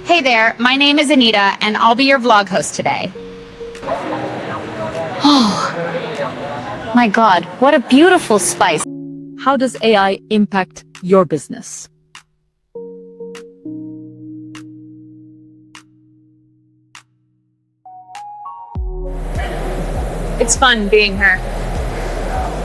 Hey there, my name is Anita, and I'll be your vlog host today. Oh, my God, what a beautiful spice. How does AI impact your business? It's fun being her.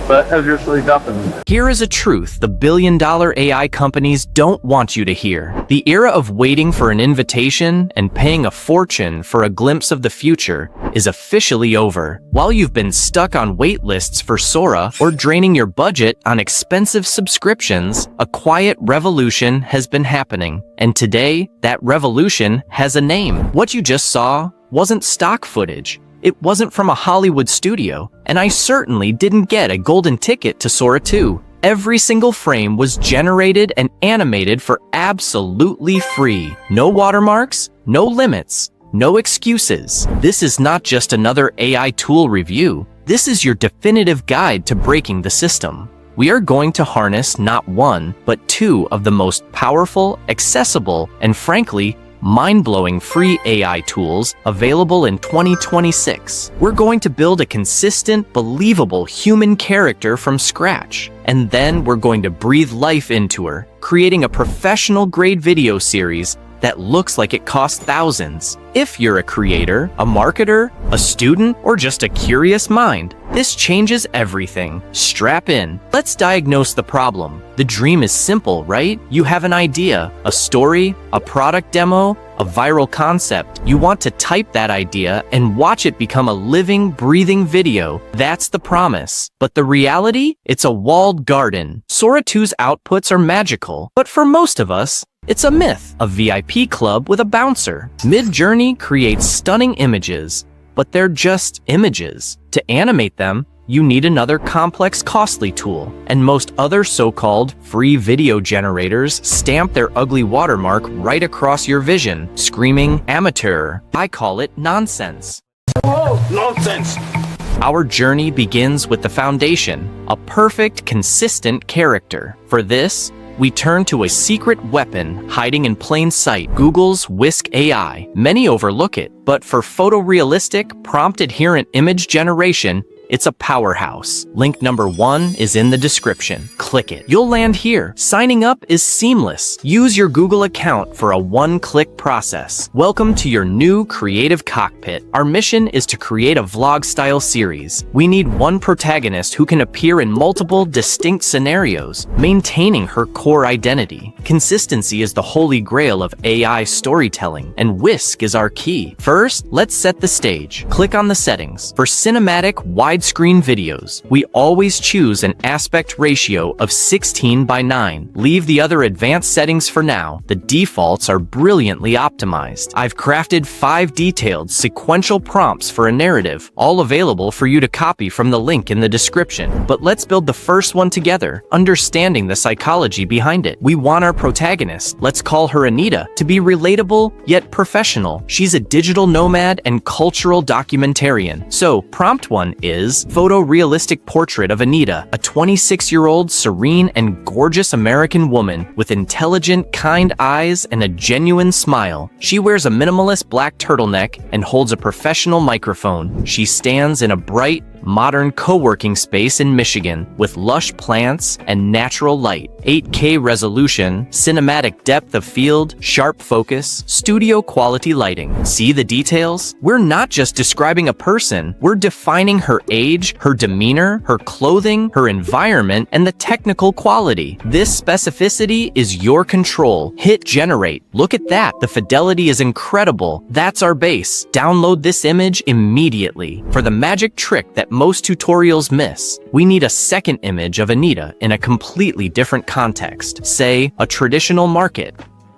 But obviously nothing. Here is a truth the billion-dollar AI companies don't want you to hear. The era of waiting for an invitation and paying a fortune for a glimpse of the future is officially over. While you've been stuck on wait lists for Sora or draining your budget on expensive subscriptions, a quiet revolution has been happening. And today, that revolution has a name. What you just saw wasn't stock footage. It wasn't from a Hollywood studio, and I certainly didn't get a golden ticket to Sora 2. Every single frame was generated and animated for absolutely free. No watermarks, no limits, no excuses. This is not just another AI tool review. This is your definitive guide to breaking the system. We are going to harness not one, but two of the most powerful, accessible, and frankly, mind-blowing free AI tools available in 2026. We're going to build a consistent, believable human character from scratch. And then we're going to breathe life into her, creating a professional-grade video series that looks like it costs thousands. If you're a creator, a marketer, a student, or just a curious mind, this changes everything. Strap in. Let's diagnose the problem. The dream is simple, right? You have an idea, a story, a product demo, a viral concept. You want to type that idea and watch it become a living, breathing video. That's the promise. But the reality? It's a walled garden. Sora 2's outputs are magical, but for most of us, it's a myth, a VIP club with a bouncer. Mid-Journey creates stunning images, but they're just images. To animate them, you need another complex, costly tool, and most other so-called free video generators stamp their ugly watermark right across your vision, screaming, amateur. I call it nonsense. Oh, nonsense! Our journey begins with the foundation, a perfect, consistent character. For this, we turn to a secret weapon hiding in plain sight, Google's Whisk AI. Many overlook it, but for photorealistic, prompt-adherent image generation, it's a powerhouse. Link number 1 is in the description. Click it. You'll land here. Signing up is seamless. Use your Google account for a one-click process. Welcome to your new creative cockpit. Our mission is to create a vlog-style series. We need one protagonist who can appear in multiple, distinct scenarios, maintaining her core identity. Consistency is the holy grail of AI storytelling, and Whisk is our key. First, let's set the stage. Click on the settings. For cinematic, widescreen videos, we always choose an aspect ratio of 16:9. Leave the other advanced settings for now. The defaults are brilliantly optimized. I've crafted 5 detailed sequential prompts for a narrative, all available for you to copy from the link in the description. But let's build the first one together, understanding the psychology behind it. We want our protagonist, let's call her Anita, to be relatable yet professional. She's a digital nomad and cultural documentarian. So, prompt 1 is photorealistic portrait of Anita, a 26-year-old serene and gorgeous American woman with intelligent, kind eyes and a genuine smile. She wears a minimalist black turtleneck and holds a professional microphone. She stands in a bright, modern co-working space in Michigan with lush plants and natural light. 8K resolution, cinematic depth of field, sharp focus, studio quality lighting. See the details? We're not just describing a person, we're defining her age, her demeanor, her clothing, her environment, and the technical quality. This specificity is your control. Hit generate. Look at that. The fidelity is incredible. That's our base. Download this image immediately. For the magic trick that most tutorials miss, we need a second image of Anita in a completely different context, say a traditional market.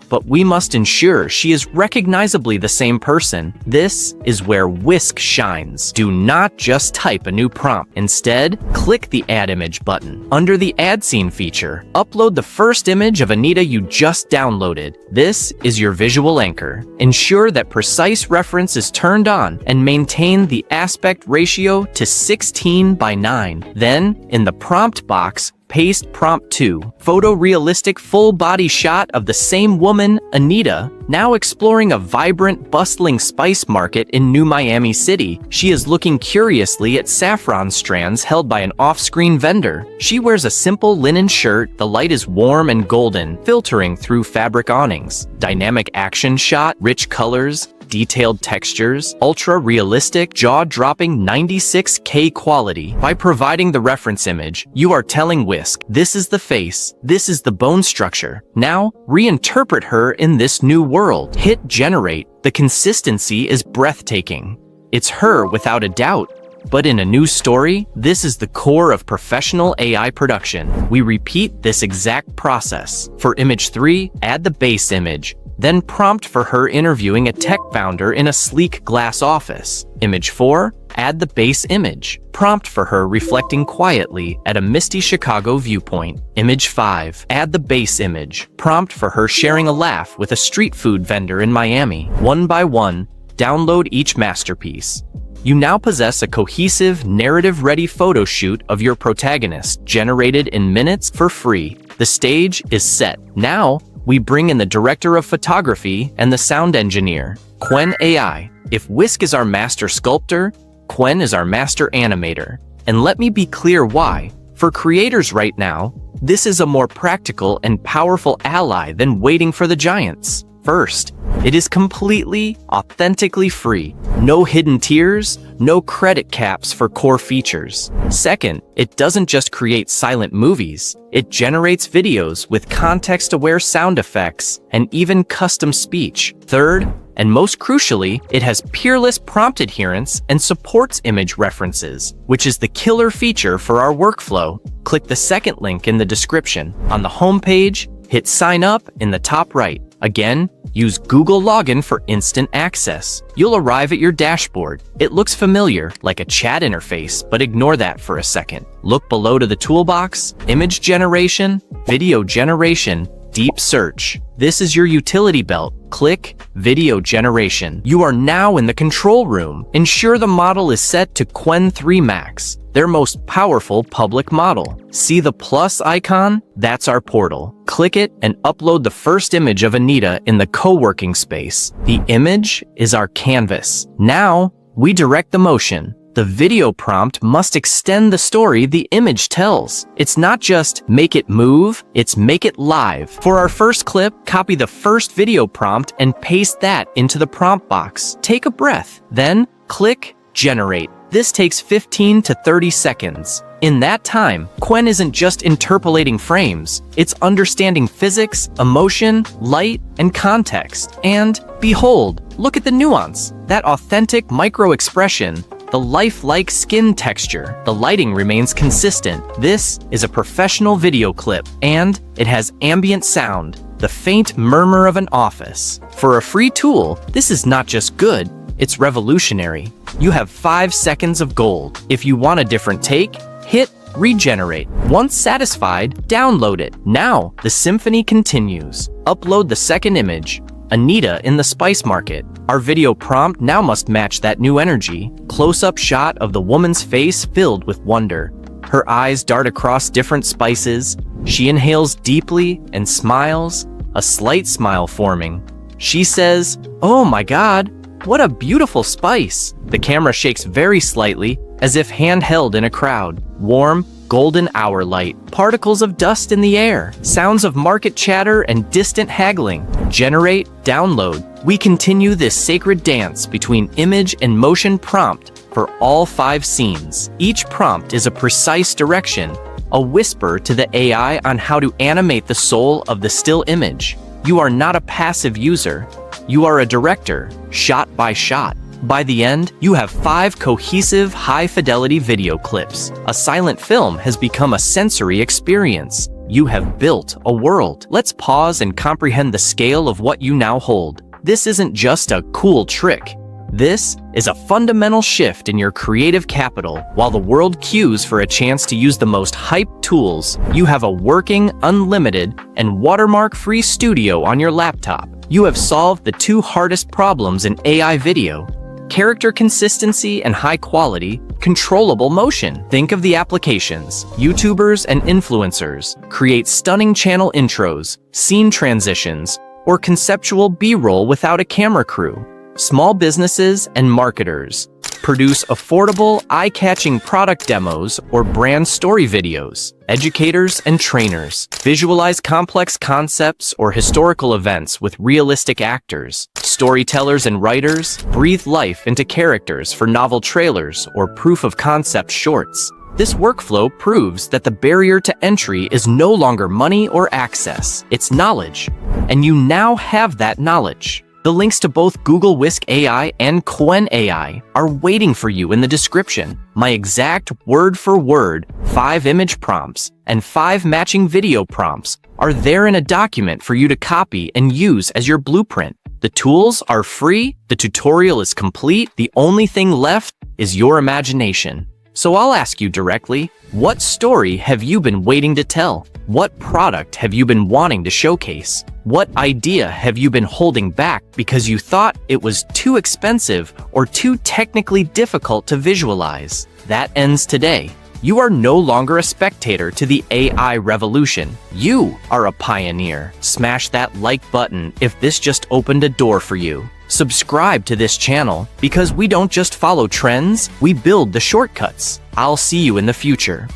But we must ensure she is recognizably the same person. This is where Whisk shines. Do not just type a new prompt. Instead, click the Add Image button. Under the Add Scene feature, upload the first image of Anita you just downloaded. This is your visual anchor. Ensure that precise reference is turned on and maintain the aspect ratio to 16:9. Then, in the prompt box, paste prompt 2. Photorealistic full body shot of the same woman, Anita, now exploring a vibrant, bustling spice market in New Miami City. She is looking curiously at saffron strands held by an off-screen vendor. She wears a simple linen shirt. The light is warm and golden, filtering through fabric awnings. Dynamic action shot, rich colors, detailed textures, ultra-realistic, jaw-dropping 96K quality. By providing the reference image, you are telling Whisk, this is the face, this is the bone structure. Now, reinterpret her in this new world. Hit generate. The consistency is breathtaking. It's her without a doubt. But in a new story, this is the core of professional AI production. We repeat this exact process. For image 3, add the base image. Then prompt for her interviewing a tech founder in a sleek glass office. Image 4, add the base image. Prompt for her reflecting quietly at a misty Chicago viewpoint. Image 5, add the base image. Prompt for her sharing a laugh with a street food vendor in Miami. One by one, download each masterpiece. You now possess a cohesive, narrative-ready photo shoot of your protagonist, generated in minutes for free. The stage is set. Now, we bring in the director of photography and the sound engineer, Qwen AI. If Whisk is our master sculptor, Qwen is our master animator. And let me be clear why. For creators right now, this is a more practical and powerful ally than waiting for the giants. First, it is completely, authentically free. No hidden tiers, no credit caps for core features. Second, it doesn't just create silent movies. It generates videos with context-aware sound effects and even custom speech. Third, and most crucially, it has peerless prompt adherence and supports image references, which is the killer feature for our workflow. Click the second link in the description. On the homepage, hit sign up in the top right. Again, use Google Login for instant access. You'll arrive at your dashboard. It looks familiar, like a chat interface, but ignore that for a second. Look below to the toolbox, image generation, video generation, deep search. This is your utility belt. Click Video Generation. You are now in the control room. Ensure the model is set to Qwen 3 Max, their most powerful public model. See the plus icon? That's our portal. Click it and upload the first image of Anita in the co-working space. The image is our canvas. Now, we direct the motion. The video prompt must extend the story the image tells. It's not just make it move, it's make it live. For our first clip, copy the first video prompt and paste that into the prompt box. Take a breath, then click Generate. This takes 15 to 30 seconds. In that time, Qwen isn't just interpolating frames, it's understanding physics, emotion, light, and context. And behold, look at the nuance, that authentic micro-expression, the lifelike skin texture. The lighting remains consistent. This is a professional video clip, and it has ambient sound, the faint murmur of an office. For a free tool, this is not just good, it's revolutionary. You have 5 seconds of gold. If you want a different take, hit Regenerate. Once satisfied, download it. Now, the symphony continues. Upload the second image, Anita in the spice market. Our video prompt now must match that new energy. Close-up shot of the woman's face filled with wonder. Her eyes dart across different spices. She inhales deeply and smiles, a slight smile forming. She says, "Oh my God, what a beautiful spice." The camera shakes very slightly, as if handheld in a crowd. Warm, golden hour light, particles of dust in the air, sounds of market chatter and distant haggling. Generate, download. We continue this sacred dance between image and motion prompt for all 5 scenes. Each prompt is a precise direction, a whisper to the AI on how to animate the soul of the still image. You are not a passive user. You are a director, shot by shot. By the end, you have 5 cohesive, high-fidelity video clips. A silent film has become a sensory experience. You have built a world. Let's pause and comprehend the scale of what you now hold. This isn't just a cool trick. This is a fundamental shift in your creative capital. While the world queues for a chance to use the most hyped tools, you have a working, unlimited, and watermark-free studio on your laptop. You have solved the 2 hardest problems in AI video: Character consistency and high quality, controllable motion. Think of the applications. YouTubers and influencers create stunning channel intros, scene transitions, or conceptual B-roll without a camera crew. Small businesses and marketers produce affordable, eye-catching product demos or brand story videos. Educators and trainers visualize complex concepts or historical events with realistic actors. Storytellers and writers breathe life into characters for novel trailers or proof-of-concept shorts. This workflow proves that the barrier to entry is no longer money or access, it's knowledge. And you now have that knowledge. The links to both Google Whisk AI and Qwen AI are waiting for you in the description. My exact word-for-word 5 image prompts and 5 matching video prompts are there in a document for you to copy and use as your blueprint. The tools are free, the tutorial is complete, the only thing left is your imagination. So I'll ask you directly, what story have you been waiting to tell? What product have you been wanting to showcase? What idea have you been holding back because you thought it was too expensive or too technically difficult to visualize? That ends today. You are no longer a spectator to the AI revolution. You are a pioneer. Smash that like button if this just opened a door for you. Subscribe to this channel because we don't just follow trends, we build the shortcuts. I'll see you in the future.